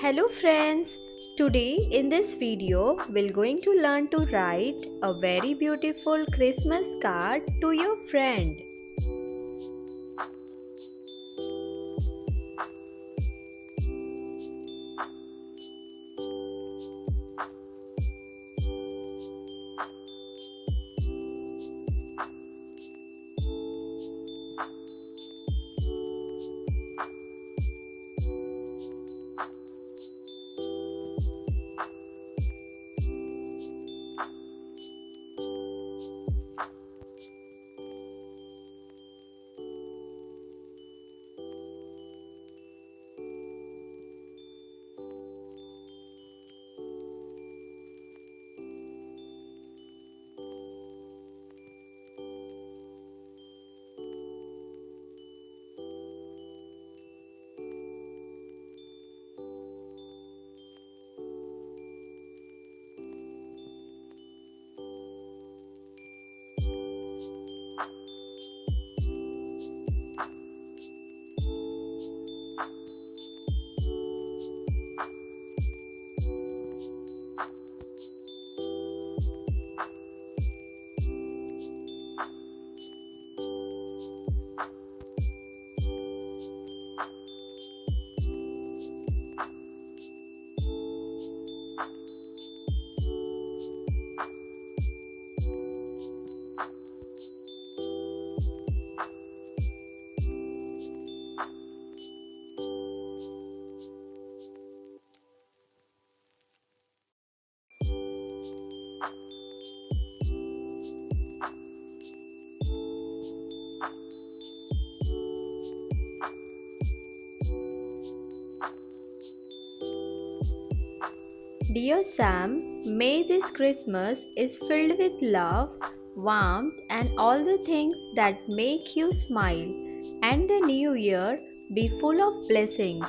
Hello friends, today in this video we're going to learn to write a very beautiful Christmas card to your friend. Dear Sam, may this Christmas is filled with love, warmth and all the things that make you smile, and the new year be full of blessings.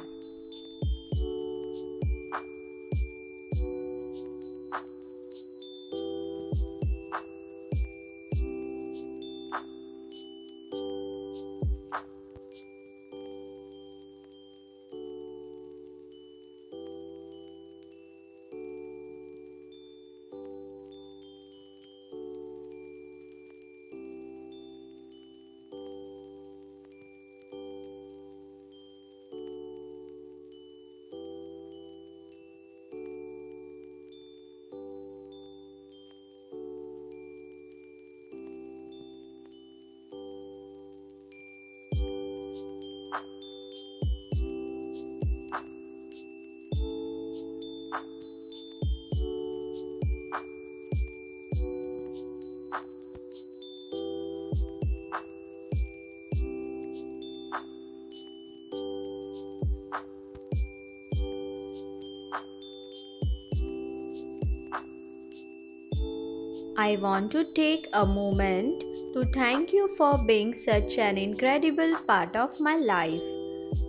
I want to take a moment to thank you for being such an incredible part of my life.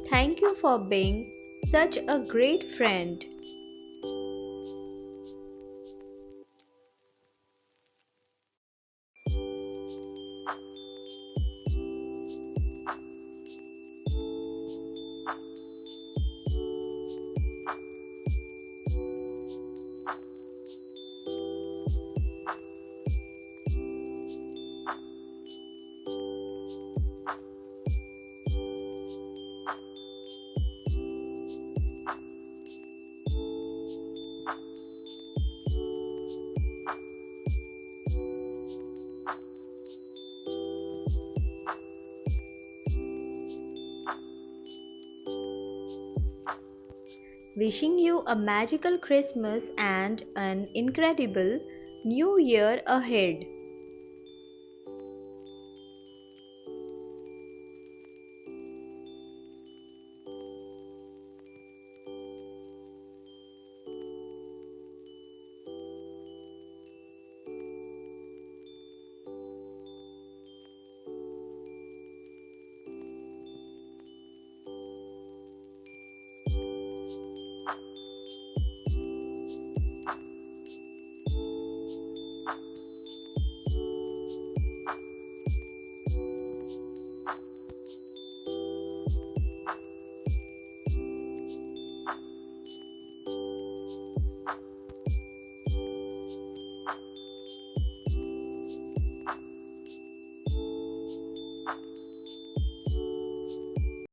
Thank you for being such a great friend. Wishing you a magical Christmas and an incredible New Year ahead.